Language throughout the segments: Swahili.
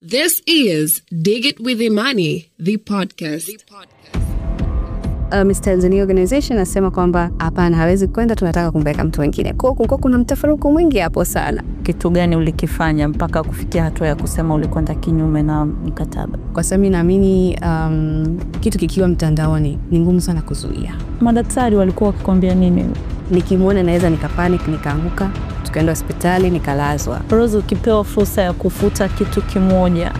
This is Dig It With Imani, the podcast. Miss Tanzania Organization nasema kwamba hapana, hawezi kwenda, tunataka kumbeka mtu mwingine. Kwa hiyo kuna mtafaruku mwingi hapo sana. Kitu gani ulikifanya mpaka kufikia hatua ya kusema ulikwenda kinyume na mkataba? Kwa sababu naamini kitu kikiwa mtandaoni ni ngumu sana kuzuia. Madaktari walikuwa wakikwambia nini? Nikimuona naweza nikapanic, nikaanguka, tukaenda hospitali, nikalazwa. Rose, ukipewa fursa ya kufuta kitu kimoja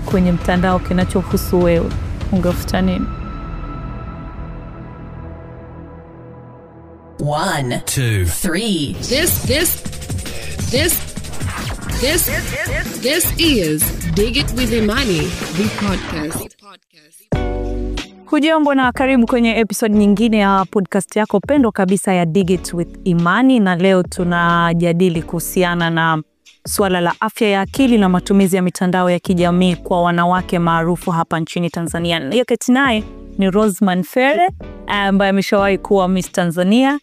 kwenye mtandao kinachohusu wewe, ungefuta nini? 1, 2, 3. This is Dig It With Imani, the podcast. Hujambo na karibu kwenye episode nyingine ya podcast yako pendwa kabisa ya Dig It With Imani, na leo tunajadili kuhusiana na swala la afya ya akili na matumizi ya mitandao ya kijamii kwa wanawake maarufu hapa nchini Tanzania. Na kati naye ni Rose Manfere ambaye ameshawahi kuwa Miss Tanzania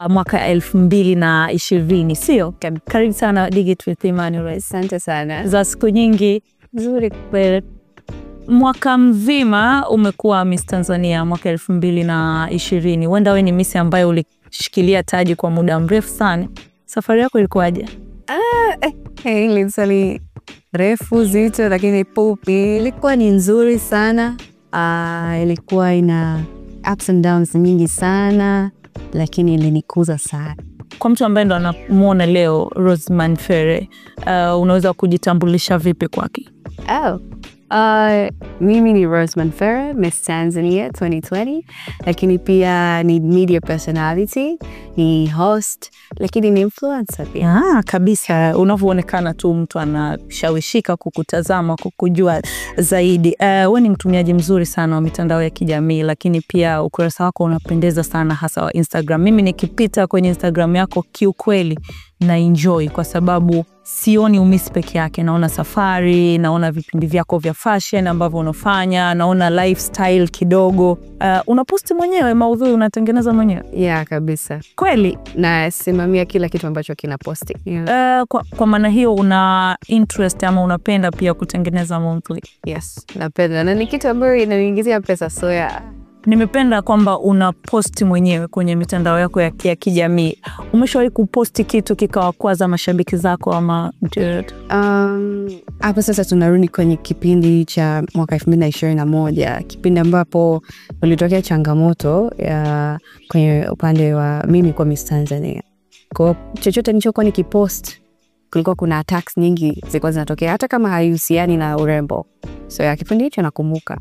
mwaka 2020, sio? Karibu sana Dig It With Imani Rose. Asante sana. Za siku nyingi. Nzuri kweli. Mwaka mzima umekuwa Miss Tanzania mwaka 2020. Wenda wewe ni Miss ambaye ulishikilia taji kwa muda mrefu sana. Safari yako ilikuwaje? Ilikuwa refu zito lakini fupi. Ilikuwa ni nzuri sana. Ilikuwa ina ups and downs nyingi sana, lakini ilinikuza sana. Kwa mtu ambaye ndo anamuona leo Rose Manfere, unaweza kujitambulisha vipi kwake? Mimi ni Rose Manfere, Miss Tanzania 2020, lakini pia ni media personality, ni host, lakini ni influencer pia. Kabisa, unavyoonekana tu mtu anashawishika kukutazama, kukujua zaidi. Wewe ni mtumiaji mzuri sana wa mitandao ya kijamii, lakini pia ukurasa wako unapendeza sana, hasa wa Instagram. Mimi nikipita kwenye Instagram yako kiukweli na enjoy, kwa sababu sioni umisi peke yake, naona safari, naona vipindi vyako vya fashion ambavyo unafanya, naona lifestyle kidogo. Unaposti mwenyewe, maudhui unatengeneza mwenyewe? Yeah, kabisa. Kweli? Na simamia kila kitu ambacho kinaposti. Yeah. Kwa maana hiyo una interest ama unapenda pia kutengeneza maudhui? Yes, napenda. Na ni kitu ambacho inaniingizia pesa, so yeah. Nimependa kwamba unaposti mwenyewe kwenye mitandao yako ya kijamii. Umeshawahi kuposti kitu kikawakwaza mashabiki zako ama mtu? Hapa sasa tunarudi kwenye kipindi cha mwaka 2021, kipindi ambapo ulitokea changamoto ya kwenye upande wa mimi kwa Miss Tanzania. Kwa chochote nilichokuwa nikipost, kulikuwa kuna attacks nyingi zilikuwa zinatokea, hata kama haihusiani na urembo. So ya kipindi hicho nakumbuka.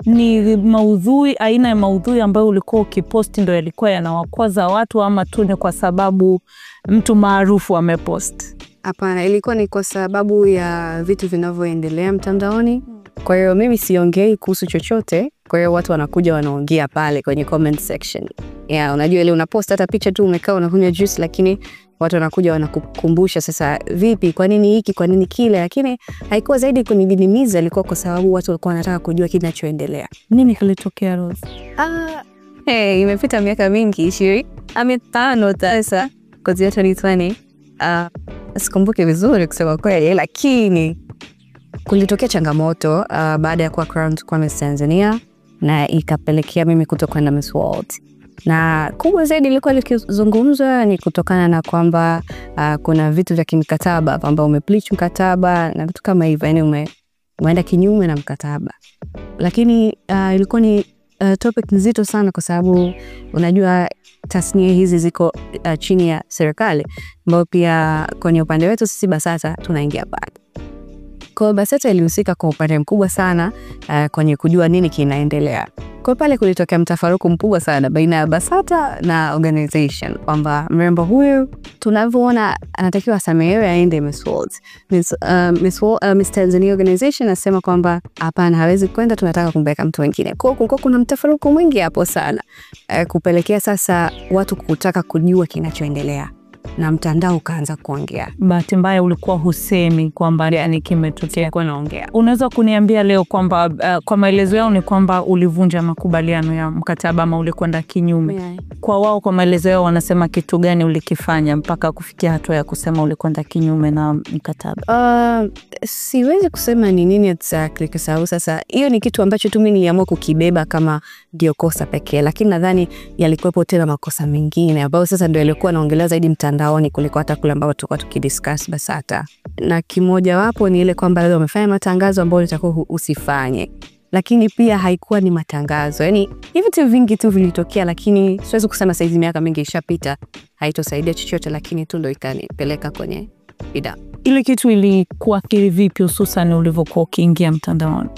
Ni maudhui, aina ya maudhui ambayo ulikuwa ukiposti ndio yalikuwa yanawakwaza watu, ama tu ni kwa sababu mtu maarufu amepost? Hapana, ilikuwa ni kwa sababu ya vitu vinavyoendelea mtandaoni. Kwa hiyo mimi siongei kuhusu chochote, kwa hiyo watu wanakuja wanaongea pale kwenye comment section. Yeah, unajua ile unapost hata picha tu umekaa unakunywa juice, lakini watu wanakuja wanakukumbusha sasa vipi, kwa nini hiki, kwa nini kile, lakini haikuwa zaidi kunididimiza, ilikuwa kwa sababu watu walikuwa wanataka kujua kinachoendelea. Nini kilitokea Rose? Imepita miaka mingi, 25 sasa, kwa 2020. Sikumbuki vizuri kusema kweli, lakini kulitokea changamoto baada ya kuwa crowned kwa Miss Tanzania, na ikapelekea mimi kutokwenda Miss World. Na kubwa zaidi ilikuwa likizungumzwa ni kutokana na kwamba kuna vitu vya kimkataba ambao umebleach mkataba na vitu kama hivyo, yani umeenda kinyume na mkataba. Lakini ilikuwa ni topic nzito sana, kwa sababu unajua tasnia hizi ziko chini ya serikali, ambao pia kwenye upande wetu sisi BASATA tunaingia pale. Kwa BASATA ilihusika kwa upande mkubwa sana kwenye kujua nini kinaendelea. Kwa pale kulitokea mtafaruku mkubwa sana baina ya BASATA na organization, kwamba mrembo huyu tunavyoona anatakiwa asamehewe aende Miss World. Miss Tanzania Organization nasema kwamba hapana, hawezi kwenda, tunataka kumbeka mtu mwingine. Kwa hiyo kuna mtafaruku mwingi hapo sana, kupelekea sasa watu kutaka kujua kinachoendelea. na mtandao ukaanza kuongea. Bahati mbaya ulikuwa husemi kwamba yani kimetokea kwa naongea. Unaweza kuniambia leo kwamba kwa maelezo yao ni kwamba ulivunja makubaliano ya mkataba ama ulikwenda kinyume? Yeah. Kwa wao kwa maelezo yao wanasema kitu gani ulikifanya mpaka kufikia hatua ya kusema ulikwenda kinyume na mkataba? Siwezi kusema ni nini exactly kwa sababu sasa hiyo ni kitu ambacho tu mimi niliamua kukibeba kama ndio kosa pekee, lakini nadhani yalikuwepo tena makosa mengine ambayo sasa ndio yalikuwa naongelea zaidi mtandaoni kuliko hata kule ambao tulikuwa tukidiscuss BASATA. Na kimoja wapo ni ile kwamba leo wamefanya matangazo ambayo litakuwa usifanye. Lakini pia haikuwa ni matangazo. Yaani hivi vitu vingi tu vilitokea, lakini siwezi kusema saizi miaka mingi ishapita haitosaidia chochote, lakini tu ndio ikanipeleka kwenye ida. Ile kitu ilikuathiri vipi hususan ulivyokuwa ukiingia mtandaoni?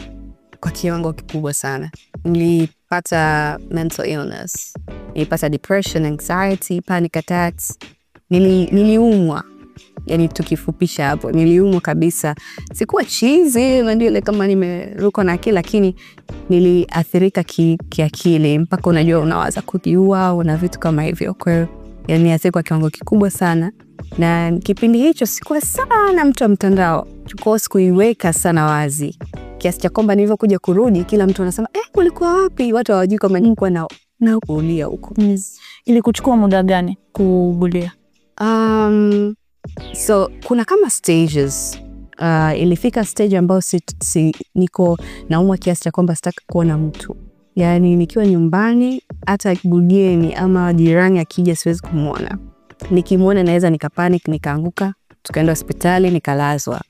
Kwa kiwango kikubwa sana. Nilipata mental illness. Nilipata depression, anxiety, panic attacks. Niliumwa. Yani tukifupisha hapo, niliumwa kabisa. Sikuwa chizi, ndio ile kama nimeruka na akili, lakini niliathirika kiakili mpaka unajua unawaza kujiua, una vitu kama hivyo. Kwa hiyo yani athirika kwa kiwango kikubwa sana. Na kipindi hicho sikuwa sana mtu wa mtandao. Chukua sikuiweka sana wazi. Kiasi cha kwamba nilivyokuja kurudi kila mtu anasema, ulikuwa wapi? Watu hawajui kama nilikuwa na kulia huko. Ili kuchukua muda gani kubulia? So kuna kama stages. Ilifika stage ambayo niko naumwa kiasi cha kwamba sitaki kuona mtu. Yani nikiwa nyumbani hata bugeni ama jirani akija siwezi kumuona. Nikimuona naweza nikapanic, nikaanguka, tukaenda hospitali, nikalazwa.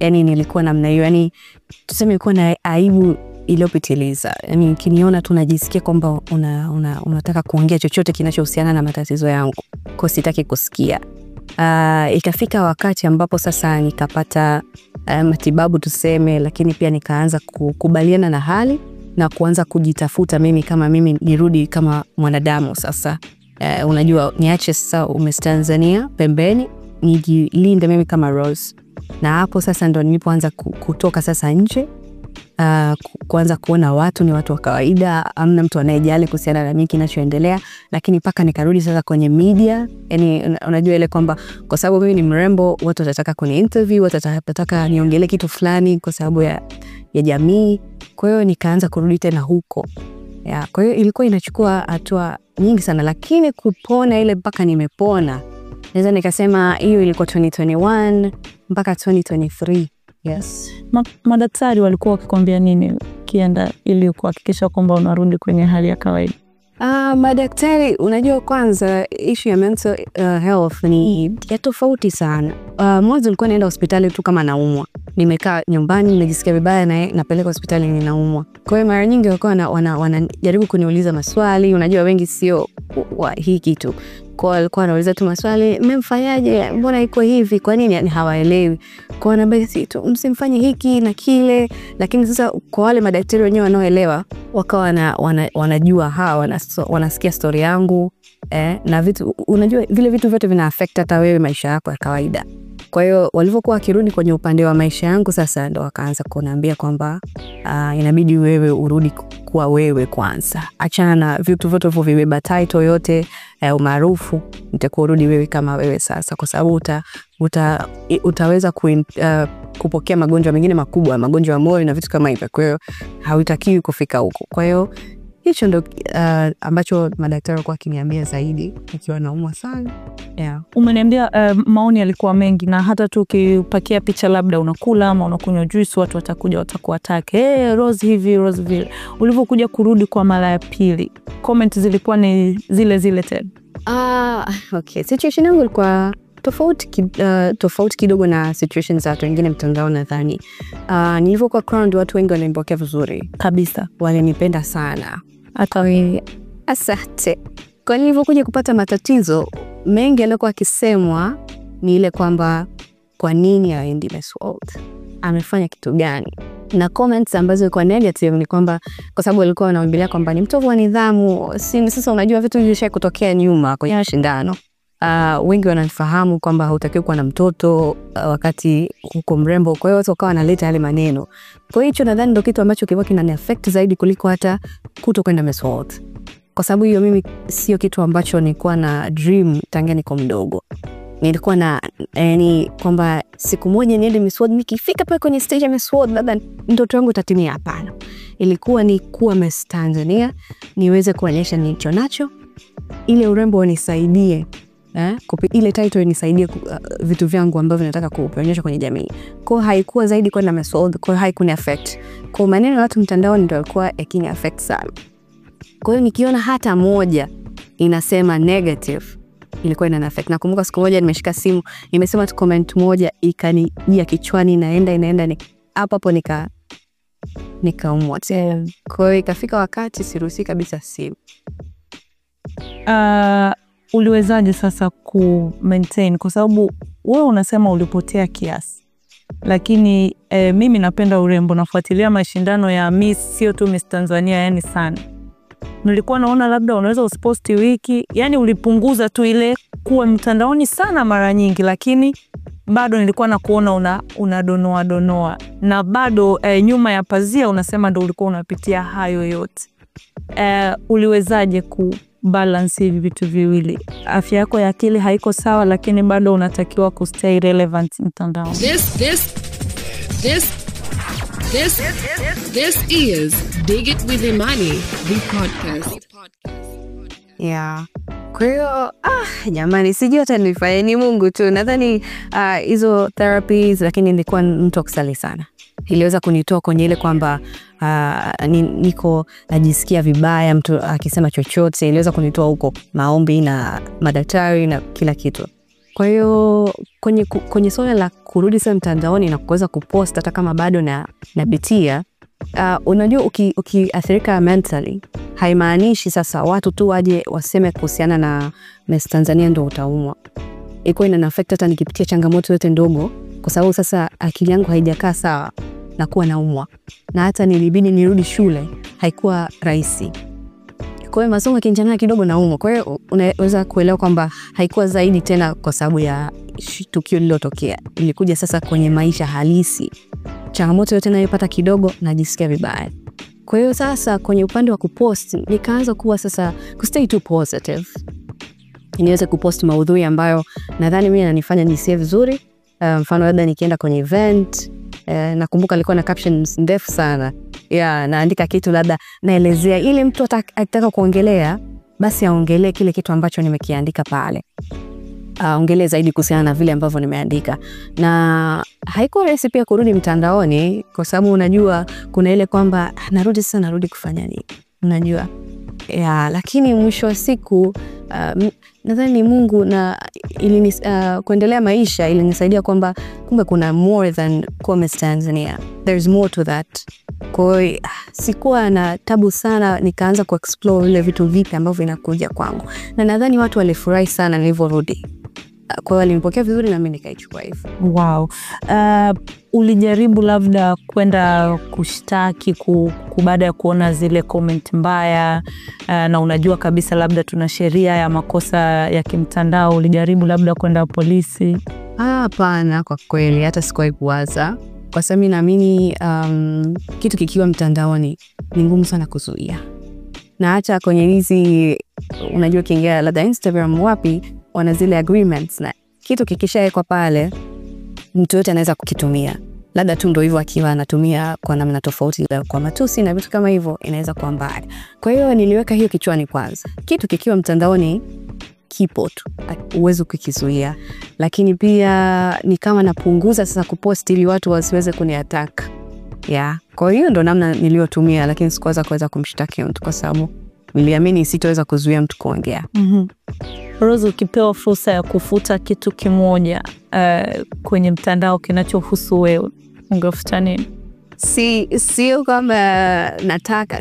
Yani nilikuwa namna hiyo. Yani tuseme nilikuwa na aibu iliyopitiliza. Yani nikiniona tu najisikia kwamba unataka kuongea chochote kinachohusiana na matatizo yangu. Kwa sitaki kusikia. Ikafika wakati ambapo sasa nikapata matibabu tuseme, lakini pia nikaanza kukubaliana na hali na kuanza kujitafuta mimi kama mimi nirudi kama mwanadamu sasa. Unajua niache sasa Tanzania pembeni, nijilinde mimi kama Rose. Na hapo sasa ndo nilipoanza kutoka sasa nje, kuanza kuona watu ni watu wa kawaida, amna mtu anayejali kuhusiana na nini kinachoendelea, lakini paka nikarudi sasa kwenye media. Yani unajua ile kwamba kwa sababu mimi ni mrembo, watu watataka kuni interview, watataka niongelee kitu fulani kwa sababu ya jamii. Kwa hiyo nikaanza kurudi tena huko. Kwa hiyo ilikuwa inachukua hatua nyingi sana, lakini kupona ile mpaka nimepona. Naweza nikasema hiyo ilikuwa 2021 mpaka 2023. Yes. Madaktari walikuwa wakikwambia nini kienda ili kuhakikisha kwamba unarudi kwenye hali ya kawaida? Madaktari, unajua kwanza issue ya mental health ni ya tofauti sana. Mwanzo nilikuwa naenda hospitali tu kama naumwa. Nimekaa nyumbani nimejisikia vibaya na napeleka hospitali ninaumwa. Kwa hiyo mara nyingi walikuwa wanajaribu kuniuliza maswali, unajua wengi sio hii kitu. Kwa walikuwa wanauliza tu maswali, mmemfanyaje? Mbona iko hivi? Kwa nini? Yani hawaelewi. Kwa wanabasi tu msimfanye hiki na kile, lakini sasa kwa wale madaktari wenyewe wanaoelewa, wakawa wanajua wanasikia story yangu na vitu, unajua vile vitu vyote vina affect hata wewe maisha yako ya kawaida. Kwa hiyo walivyokuwa wakirudi kwenye upande wa maisha yangu sasa ndo wakaanza kuniambia kwamba inabidi wewe urudi kuwa wewe kwanza. Achana na vitu vyote vibeba title yote umaarufu, nitakuwa urudi wewe kama wewe sasa, kwa sababu utaweza kupokea magonjwa mengine makubwa, magonjwa ya moyo na vitu kama hivyo. Kwa hiyo hautakiwi kufika huko. Kwa hiyo hicho ndo ambacho madaktari walikuwa wakiniambia zaidi nikiwa naumwa sana. Umeniambia maoni yalikuwa mengi, na hata tu ukipakia picha labda unakula ama unakunywa juice, watu watakuja watakuatake, Rose hivi, Rose vile. Ulivyokuja kurudi kwa mara ya pili, comment zilikuwa ni zile tena? Okay. Situation yangu ilikuwa tofauti kidogo na situations za watu wengine mtandao nadhani. Nilivyokuwa Crowned watu wengi walinipokea vizuri kabisa, walinipenda sana. Hata wewe asante. Kwa nilivyokuja kupata matatizo mengi yalikuwa akisemwa ni ile kwamba kwa nini haendi Miss World? Amefanya kitu gani? Na comments ambazo zilikuwa negative ni kwamba kwa sababu walikuwa wanaongelea kwamba ni mtovu wa nidhamu. Sasa unajua vitu vilisha kutokea nyuma kwenye mashindano. Wengi wanafahamu kwamba hautakiwi kuwa na mtoto wakati uko mrembo. Kwa hiyo watu wakawa wanaleta yale maneno. Kwa hiyo hicho nadhani ndio kitu ambacho kilikuwa kinani affect zaidi kuliko hata kutokwenda Miss World. kwa sababu hiyo mimi sio kitu ambacho nilikuwa na dream tangia niko mdogo. Nilikuwa na yani kwamba siku moja niende Miss World, nikifika pale kwenye stage ya Miss World labda ndoto yangu itatimia. Hapana, ilikuwa ni kuwa Miss Tanzania, niweze kuonyesha nilicho nacho, ile urembo unisaidie ile title nisaidie vitu vyangu ambavyo nataka kuonyesha kwenye jamii. Kwa haikuwa zaidi kwenda Miss World, kwa haikuni affect. Kwa maneno ya watu mtandaoni ndio yalikuwa yakini affect sana. Kwa hiyo nikiona hata moja inasema negative, ilikuwa ina affect. Nakumbuka siku moja nimeshika simu, nimesema tu comment moja ikanijia kichwani, inaenda hapo nikaumwa. Kwa hiyo ikafika wakati siruhusi kabisa simu. Uliwezaje sasa ku maintain, kwa sababu wewe unasema ulipotea kiasi, lakini mimi napenda urembo, nafuatilia mashindano ya Miss, sio tu Miss Tanzania yani sana. Nilikuwa naona labda unaweza usiposti wiki, yani ulipunguza tu ile kuwa mtandaoni sana mara nyingi, lakini bado nilikuwa nakuona unadonoa na bado nyuma ya pazia unasema ndio ulikuwa unapitia hayo yote. Uliwezaje ku balance hivi vitu viwili? Afya yako ya akili haiko sawa, lakini bado unatakiwa ku stay relevant mtandaoni. This is Dig It With Imani, the podcast. Yeah. Kwa hiyo jamani, sijui hata nifanye, ni Mungu tu. Nadhani hizo therapies, lakini nilikuwa mtu kusali sana. Iliweza kunitoa kwenye ile kwamba niko najisikia vibaya mtu akisema chochote. Iliweza kunitoa huko, maombi na madaktari na kila kitu. Kwa hiyo kwenye swala la kurudi sana mtandaoni na kuweza kupost hata kama bado napitia, unajua ukiathirika mentally, haimaanishi sasa watu tu waje waseme kuhusiana na Miss Tanzania ndio utaumwa. Iko ina affect hata nikipitia changamoto yote ndogo, kwa sababu sasa akili yangu haijakaa sawa na kuwa naumwa. Na hata nilibidi nirudi shule, haikuwa rahisi. Kwa hiyo masomo kinjana kidogo naumwa. Kwa hiyo unaweza kuelewa kwamba haikuwa zaidi tena kwa sababu ya tukio lililotokea. Ilikuja sasa kwenye maisha halisi. Changamoto yote ninayopata kidogo najisikia vibaya. Kwa hiyo sasa kwenye upande wa kupost nikaanza kuwa sasa kustay too positive. Niweze kupost maudhui ambayo nadhani mimi yananifanya nisikie vizuri. Mfano labda nikienda kwenye event, nakumbuka alikuwa na captions ndefu sana. Naandika kitu labda naelezea ili mtu akitaka kuongelea basi aongelee kile kitu ambacho nimekiandika pale. Aongelee zaidi kuhusiana na vile ambavyo nimeandika. Na haikuwa rahisi pia kurudi mtandaoni, kwa sababu unajua kuna ile kwamba narudi kufanya nini. Unajua? Lakini mwisho wa siku nadhani Mungu na kuendelea maisha ilinisaidia kwamba kumbe kuna more than Miss Tanzania. There's more to that. Kwa hiyo sikuwa na tabu sana, nikaanza kuexplore ile vitu vipi ambavyo vinakuja kwangu. Na nadhani watu walifurahi sana nilivyorudi. Kwa hiyo walinipokea vizuri na mimi nikaichukua hivyo. Wow. Ulijaribu labda kwenda kushtaki baada ya kuona zile comment mbaya, na unajua kabisa labda tuna sheria ya makosa ya kimtandao, ulijaribu labda kwenda polisi? Hapana, kwa kweli hata sikuwahi kuwaza, kwa sababu mimi naamini kitu kikiwa mtandaoni ni ngumu sana kuzuia. Na hata kwenye hizi unajua kiingia labda Instagram wapi wana zile agreements, na kitu kikishawekwa pale mtu yote anaweza kukitumia. Labda tu ndio hivyo akiwa anatumia kwa namna tofauti, kwa matusi na vitu kama hivyo inaweza kuwa mbaya. Kwa hiyo niliweka hiyo kichwani kwanza. Kitu kikiwa mtandaoni kipo tu, uwezo kukizuia. Lakini pia ni kama napunguza sasa kupost ili watu wasiweze kuniattack. Kwa hiyo ndo namna niliyotumia, lakini sikuweza kumshtaki mtu kwa sababu niliamini sitaweza kuzuia mtu kuongea. Rose, ukipewa fursa ya kufuta kitu kimoja kwenye mtandao kinachohusu wewe, ungefuta nini? Sio kama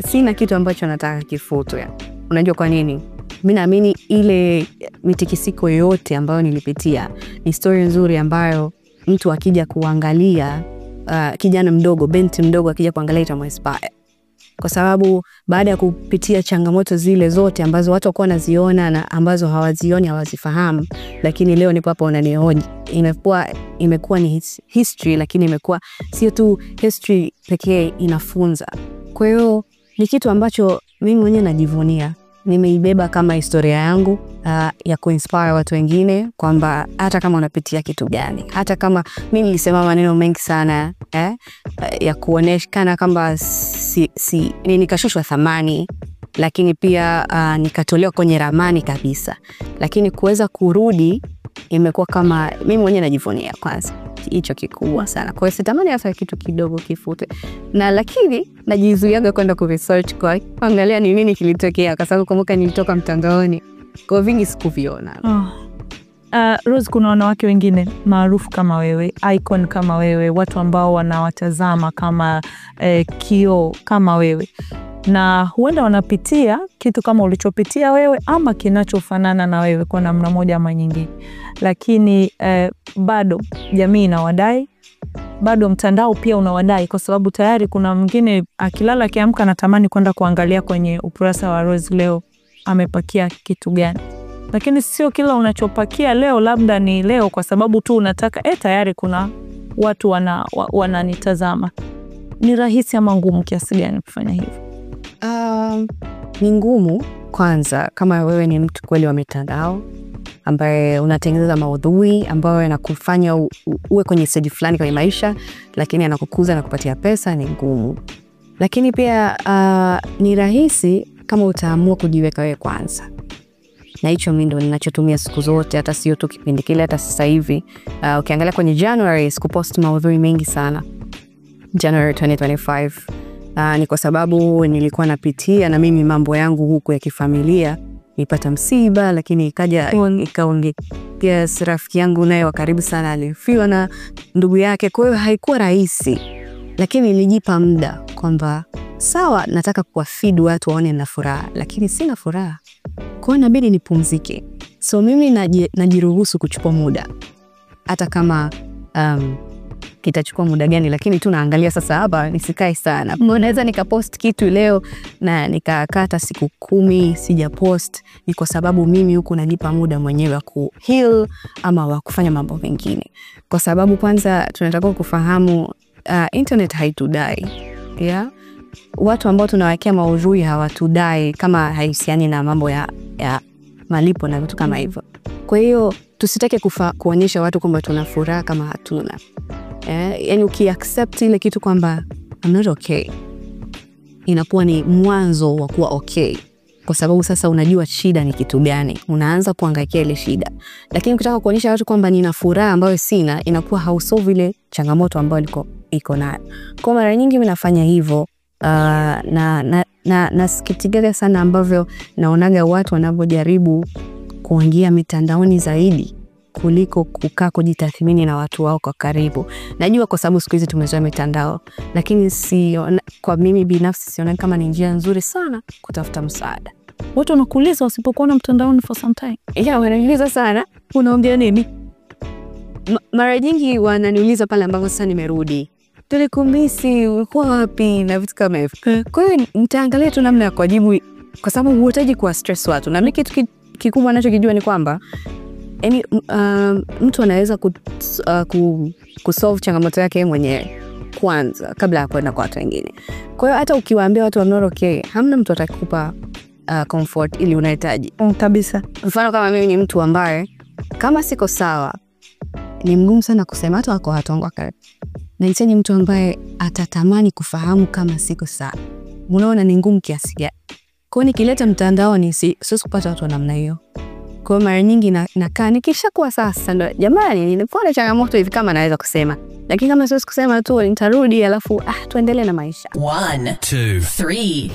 sina kitu ambacho nataka kifutwe. Unajua kwa nini? Mimi naamini ile mitikisiko yote ambayo nilipitia ni story nzuri ambayo mtu akija kuangalia, kijana mdogo, binti mdogo akija kuangalia itamuinspire. Kwa sababu baada ya kupitia changamoto zile zote ambazo watu wako wanaziona na ambazo hawazioni, hawazifahamu, lakini leo nipo hapa unanihoji, imekuwa ni history, lakini imekuwa sio tu history pekee, inafunza. Kwa hiyo ni kitu ambacho mimi mwenyewe najivunia. nimeibeba kama historia yangu ya kuinspire watu wengine kwamba hata kama unapitia kitu gani, hata kama mimi nilisema maneno mengi sana ya kuoneshana kwamba nikashushwa thamani, lakini pia nikatolewa kwenye ramani kabisa, lakini kuweza kurudi imekuwa kama mimi mwenyewe najivunia kwanza hicho kikubwa sana. Kwa hiyo sitamani hata kitu kidogo kifute, na lakini najizuiaga kwenda ku research kwa angalia ni nini kilitokea, kwa sababu kumbuka nilitoka mtandaoni, kwa vingi sikuviona. Rose, kuna wanawake wengine maarufu kama wewe, icon kama wewe, watu ambao wanawatazama kama kioo kama wewe, na huenda wanapitia kitu kama ulichopitia wewe ama kinachofanana na wewe kwa namna moja ama nyingine, lakini bado jamii inawadai, bado mtandao pia unawadai, kwa sababu tayari kuna mwingine akilala akiamka anatamani kwenda kuangalia kwenye ukurasa wa Rose leo amepakia kitu gani. Lakini sio kila unachopakia leo labda ni leo kwa sababu tu unataka tayari kuna watu wananitazama. Ni rahisi ama ngumu kiasi gani kufanya hivyo? Ni ngumu kwanza kama wewe ni mtu kweli wa mitandao ambaye unatengeneza maudhui ambayo yanakufanya uwe kwenye stage fulani kwenye maisha, lakini anakukuza na kupatia pesa, ni ngumu. Lakini pia ni rahisi kama utaamua kujiweka wewe kwanza. Na hicho mimi ndo ninachotumia siku zote, hata sio tu kipindi kile, hata sasa hivi. Ukiangalia kwenye January sikupost maudhui mengi sana. January 2025. Ni kwa sababu nilikuwa napitia na mimi mambo yangu huku ya kifamilia. Nilipata msiba, lakini ikaongea rafiki yangu naye wa karibu sana alifiwa na ndugu yake. Kwa hiyo haikuwa rahisi, lakini nilijipa muda kwamba sawa, nataka kuwafeed watu waone na furaha, lakini sina furaha. Kwa hiyo inabidi nipumzike. So mimi najiruhusu kuchukua muda, hata kama kitachukua muda gani, lakini tu naangalia sasa hapa nisikae sana. Naweza nikapost kitu leo na nikakata siku 10 sijapost, ni kwa sababu mimi huku najipa muda mwenyewe wa kuheal ama wa kufanya mambo mengine. Kwa sababu kwanza tunataka kufahamu internet haitudai. Watu ambao tunawekea maudhui hawatudai kama haisiani na mambo ya malipo na vitu kama hivyo. Kwa hiyo tusitake kuonyesha watu kwamba tuna furaha kama hatuna. Yani ukiaccept ile kitu kwamba I'm not okay, inakuwa ni mwanzo wa kuwa okay, kwa sababu sasa unajua shida ni kitu gani, unaanza kuangaikia ile shida. Lakini ukitaka kuonyesha watu kwamba nina furaha ambayo sina, inakuwa hausolve ile changamoto ambayo iko nayo. Kwa mara nyingi mimi nafanya hivyo. Nasikitika sana ambavyo naonaga watu wanapojaribu kuingia mitandaoni zaidi kuliko kukaa kujitathmini na watu wao kwa karibu. Najua kwa sababu siku hizi tumezoea mitandao, lakini kwa mimi binafsi siona kama ni njia nzuri sana kutafuta msaada. Watu wanakuuliza usipokuwa mtandaoni for some time. Wananiuliza sana, unaongea nini? Mara nyingi wananiuliza pale ambapo sasa nimerudi, tulikumisi, ulikuwa wapi na vitu kama hivyo. Kwa hiyo nitaangalia tu namna ya kujibu, kwa sababu huhitaji kuwa stress watu. Na mimi kitu kikubwa ninachokijua ni kwamba mtu anaweza kusolve changamoto yake mwenyewe kwanza kabla ya kwenda kwa watu wengine. Kwa hiyo hata ukiwaambia watu I'm not okay, hamna mtu atakupa comfort ili unahitaji. Kabisa. Mfano kama mimi ni mtu ambaye kama siko sawa, ni mgumu sana kusema hata wako watu wangu karibu. Nahitaji mtu ambaye atatamani kufahamu kama siko sawa. Unaona ni ngumu kiasi gani? Kwa hiyo nikileta mtandaoni siwezi kupata watu wa namna hiyo. Kwa hiyo mara nyingi nakaa nikishakuwa sasa ndo jamani nilipona changamoto hivi kama naweza kusema. Lakini kama siwezi kusema tu nitarudi alafu tuendelee na maisha. 1 2 3.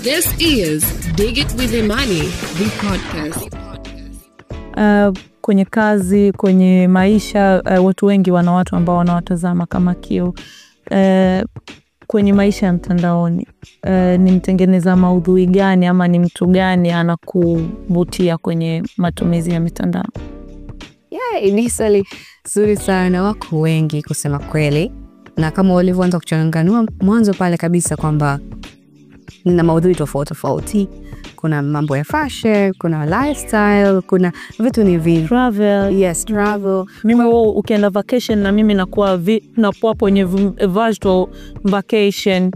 This is Dig It With Imani, the podcast. Kwenye kazi, kwenye maisha, watu wengi wana watu ambao wanawatazama kama kioo. Kwenye maisha ya mtandaoni, ni mtengeneza maudhui gani ama ni mtu gani anakuvutia kwenye matumizi ya mitandao? Ni swali zuri sana. Wako wengi kusema kweli, na kama walivyoanza kuchanganua mwanzo pale kabisa kwamba nina maudhui tofauti. Kuna mambo ya fashion, kuna lifestyle, kuna vitu ni vingi. Travel. Mimi ukienda vacation na mimi nakuwa kwenye virtual vacation.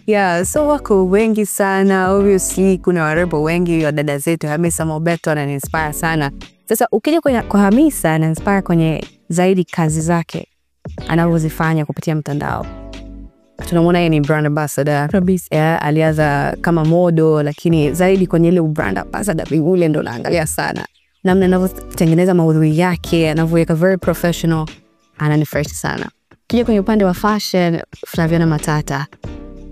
Yeah, so wako wengi sana. Obviously kuna warembo wengi wa dada zetu. Hamisa Mobeto ananiinspire sana. Sasa ukija kwa Hamisa ananiinspire kwenye zaidi kazi zake anavyozifanya kupitia mtandao. Tunamwona yeye ni brand ambassador. Yeah, alianza kama model lakini zaidi kwenye ile brand ambassador ule ndo naangalia sana. Namna anavyotengeneza maudhui yake, anavyoweka very professional, ananifresh sana. Kija kwenye upande wa fashion, Flaviana Matata.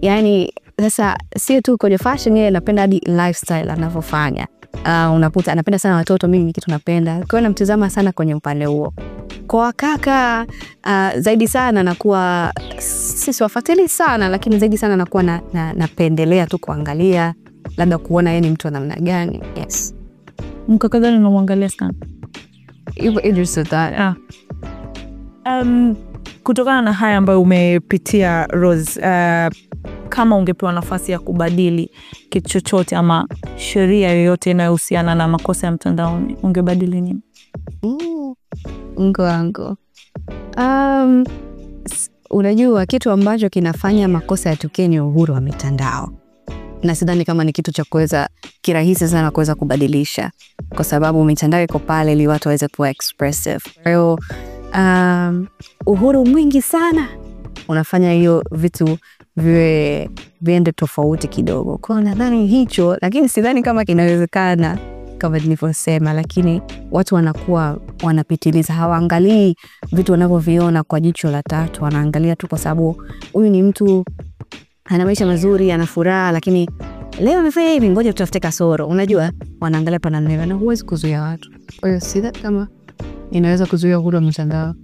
Yani sasa sio tu kwenye fashion, yeye anapenda hadi lifestyle anavyofanya. Unakuta anapenda sana watoto, mimi ni kitu napenda. Kwa hiyo namtazama sana kwenye upande huo. Kwa kaka zaidi sana nakuwa sisi wafuatili sana, lakini zaidi sana nakuwa napendelea tu kuangalia, labda kuona yeye ni mtu wa namna gani. Yes. Mkaka gani unamwangalia sana? Idris Sultan. Kutokana na haya ambayo umepitia Rose, kama ungepewa nafasi ya kubadili kitu chochote ama sheria yoyote inayohusiana na makosa ya mtandaoni, ungebadili nini? Wangu. Unajua kitu ambacho kinafanya makosa yatokee ni uhuru wa mitandao. Na sidhani kama ni kitu cha kuweza kirahisi sana kuweza kubadilisha, kwa sababu mitandao iko pale ili watu waweze kuwa expressive. Kwa hiyo uhuru mwingi sana unafanya hiyo vitu viende tofauti kidogo. Kwa nadhani hicho, lakini sidhani kama kinawezekana kama nilivyosema, lakini watu wanakuwa wanapitiliza, hawaangalii vitu wanavyoviona kwa jicho la tatu, wanaangalia tu kwa sababu huyu ni mtu ana maisha mazuri, ana furaha, lakini leo amefanya hivi, ngoja tutafute kasoro. Unajua, wanaangalia pana neno na huwezi kuzuia watu. Kwa hiyo sidhani kama inaweza kuzuia uhuru wa mitandao.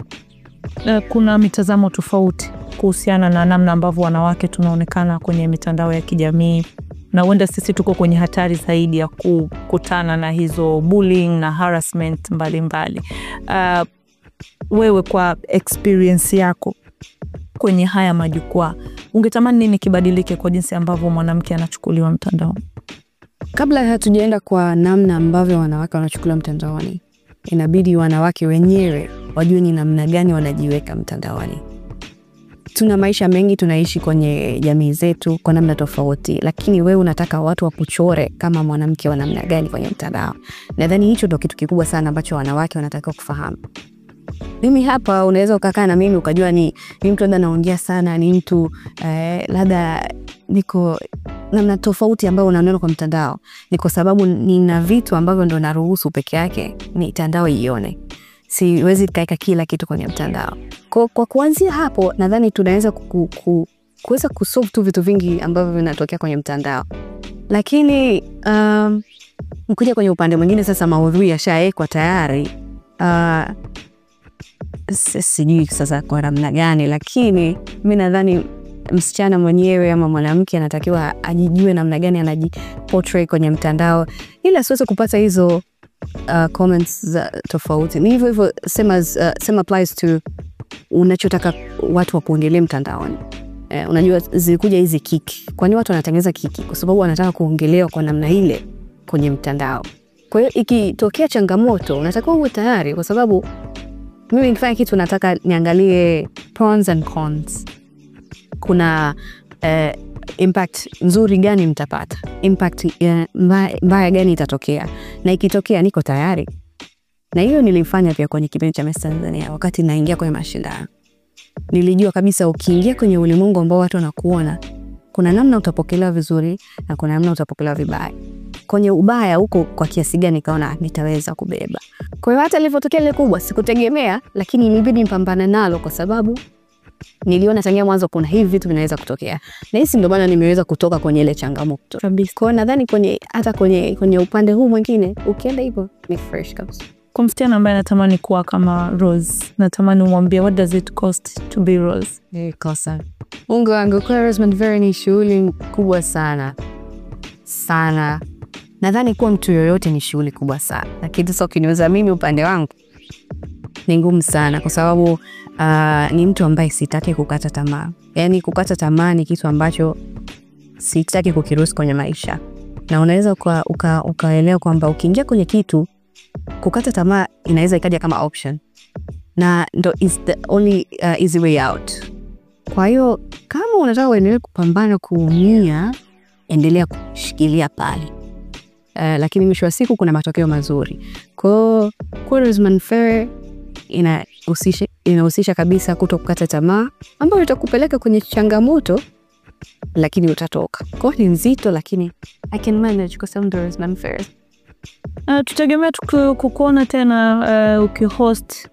Kuna mitazamo tofauti kuhusiana na namna ambavyo wanawake tunaonekana kwenye mitandao ya kijamii, na huenda sisi tuko kwenye hatari zaidi ya kukutana na hizo bullying na harassment mbalimbali. Wewe kwa experience yako kwenye haya majukwaa, ungetamani nini kibadilike kwa jinsi ambavyo mwanamke anachukuliwa mtandaoni? Kabla hatujaenda kwa namna ambavyo wanawake wanachukuliwa mtandaoni, inabidi wanawake wenyewe wajue ni namna gani wanajiweka mtandaoni. Tuna maisha mengi tunaishi kwenye jamii zetu kwa namna tofauti, lakini wewe unataka watu wakuchore kama mwanamke wa namna gani kwenye mtandao. Nadhani hicho ndio kitu kikubwa sana ambacho wanawake wanatakiwa kufahamu. Mimi hapa unaweza ukakaa na mimi ukajua ni mtu labda naongea sana, ni mtu labda niko namna tofauti ambayo unaona kwa mtandao. Ni kwa sababu nina vitu ambavyo ndo naruhusu peke yake mitandao ione. Siwezi kaeka kila kitu kwenye mtandao. Kwa kuanzia hapo nadhani tunaweza kuweza kusolve tu vitu vingi ambavyo vinatokea kwenye mtandao. Lakini mkuja kwenye upande mwingine sasa, maudhui yashaekwa tayari. Sijui sasa kwa namna gani, lakini mimi nadhani msichana mwenyewe ama mwanamke anatakiwa ajijue namna gani anajiportray kwenye mtandao, ili asiweze kupata hizo comments tofauti. Ni hivyo same applies to unachotaka watu wakuongelee mtandaoni. Unajua zilikuja hizi kiki. Kwani watu wanatengeneza kiki? Kwa sababu wanataka kuongelewa kwa namna ile kwenye mtandao. Kwa hiyo ikitokea changamoto unatakiwa uwe tayari, kwa sababu mimi nikifanya kitu nataka niangalie pros and cons. Kuna impact nzuri gani mtapata, impact mbaya gani itatokea, na ikitokea niko tayari. Na hiyo nilifanya pia kwenye kipindi cha Miss Tanzania. Wakati naingia kwenye mashindano, nilijua kabisa ukiingia kwenye ulimwengu ambao watu wanakuona, kuna namna utapokelewa vizuri na kuna namna utapokelewa vibaya. Kwenye ubaya huko kwa kiasi gani kaona nitaweza kubeba. Kwa hiyo hata nilipotokea ile kubwa sikutegemea, lakini ilibidi nipambane nalo kwa sababu niliona tangia mwanzo kuna hivi vitu vinaweza kutokea. Na hisi ndio maana nimeweza kutoka kwenye ile changamoto kabisa. Kwa nadhani kwenye upande huu mwingine ukienda hivyo ni fresh kabisa. Kwa msichana ambaye anatamani kuwa kama Rose, natamani umwambie what does it cost to be Rose? Kosa. Mungu wangu, kwa Rose Mtvera ni shughuli kubwa sana. Sana. Nadhani kuwa mtu yoyote ni shughuli kubwa sana. Lakini sasa ukiniuliza mimi upande wangu ni ngumu sana, kwa sababu ni mtu ambaye sitaki kukata tamaa. Yaani kukata tamaa ni kitu ambacho sitaki kukiruhusu kwenye maisha. Na unaweza ukaelewa kwamba ukiingia kwenye kitu, kukata tamaa inaweza ikaja kama option. Na ndo is the only easy way out. Kwa hiyo kama unataka uendelee kupambana kuumia, endelea kushikilia pale. Lakini mwisho wa siku kuna matokeo mazuri. Kwa Quarterman Fair inahusisha kabisa kutokukata tamaa, ambayo itakupeleka kwenye changamoto lakini utatoka. Kwa ni nzito lakini I can manage kwa sababu Quarterman Fair. Tutegemea kukuona tena ukihost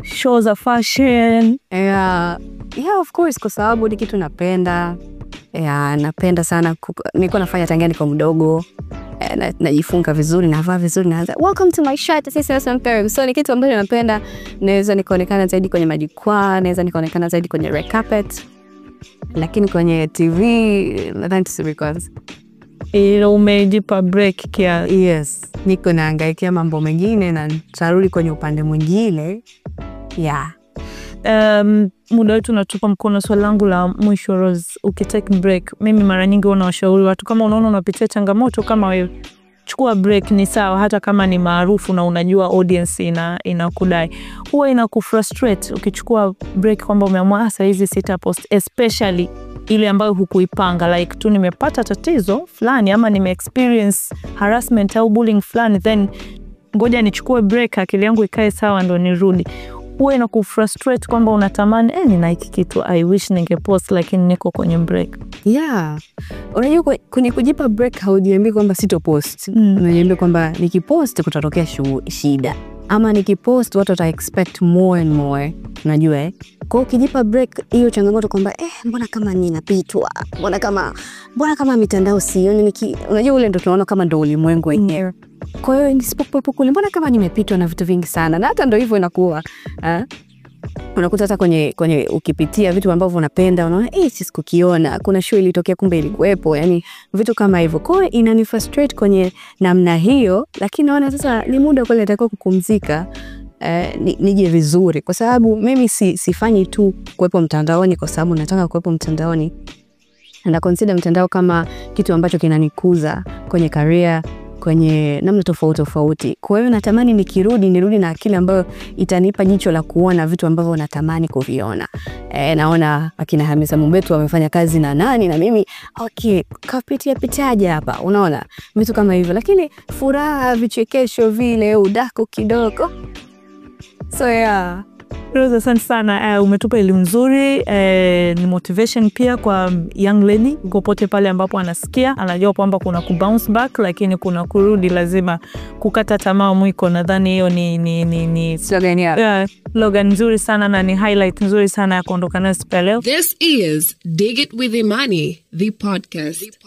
shows za fashion. Yeah, of course, kwa sababu ni kitu napenda. Napenda sana. Niko nafanya tangia niko mdogo. Najifunga vizuri, navaa vizuri, naanza welcome to my shirt, this is Quarterman Fair. So ni kitu ambacho napenda. Naweza nikaonekana zaidi kwenye majukwaa, naweza nikaonekana zaidi kwenye red carpet. Lakini kwenye TV nadhani tusubiri kwanza. Umejipa break kia. Yes, niko naangaikia mambo mengine na tarudi kwenye upande mwingine. Yeah. Muda wetu unatupa mkono. Swali langu la mwisho, Rose, ukitake break, mimi mara nyingi wanawashauri watu kama unaona unapitia changamoto kama wewe, chukua break, ni sawa hata kama ni maarufu na unajua audience inakudai. Huwa inakufrustrate ukichukua break kwamba umeamua sasa hizi sitapost, especially ile ambayo hukuipanga, like tu nimepata tatizo fulani ama nime-experience harassment au bullying fulani, then ngoja nichukue break akili yangu ikae sawa ndo nirudi. Huwa inakufrustrate kwamba unatamani nina hiki kitu I wish ningepost lakini niko kwenye break. Yeah. Unajua kwenye kujipa break haujiambii kwamba sitopost. Unajiambia kwamba nikipost kutatokea shida. Ama nikipost watu wata expect more and more. Unajua Kwa ukijipa break hiyo changamoto kwamba mbona kama ninapitwa? Mbona kama mitandao sioni unajua ule ndo tunaona kama ndo ulimwengu wenyewe. Kwa hiyo nisipokuwa kule mbona kama nimepitwa na vitu vingi sana. Na hata ndo hivyo inakuwa. Unakuta hata kwenye ukipitia vitu ambavyo unapenda unaona sikukiona, kuna show ilitokea kumbe ilikuwepo, yani vitu kama hivyo. Kwa hiyo inanifrustrate kwenye namna hiyo, lakini naona sasa ni muda kule natakiwa kupumzika. Nije vizuri kwa sababu mimi sifanyi tu kuwepo mtandaoni kwa sababu nataka kuwepo mtandaoni. Na consider mtandao kama kitu ambacho kinanikuza kwenye career, kwenye namna tofauti. Kwa hiyo natamani nirudi na akili ambayo itanipa jicho la kuona vitu ambavyo natamani kuviona. Naona akina Hamisa Mobeto wamefanya kazi na nani na mimi kapitiaje hapa, unaona vitu kama hivyo, lakini furaha, vichekesho vile, udako kidogo. So yeah. Rose, asante sana. Umetupa elimu nzuri, ni motivation pia kwa young lady popote pale ambapo anasikia, anajua kwamba kuna kubounce back lakini kuna kurudi, lazima kukata tamaa mwiko. Nadhani hiyo ni slogan yako. Yeah, slogan nzuri sana na ni highlight nzuri sana ya kuondoka nayo siku leo. This is Dig It With Imani, the podcast.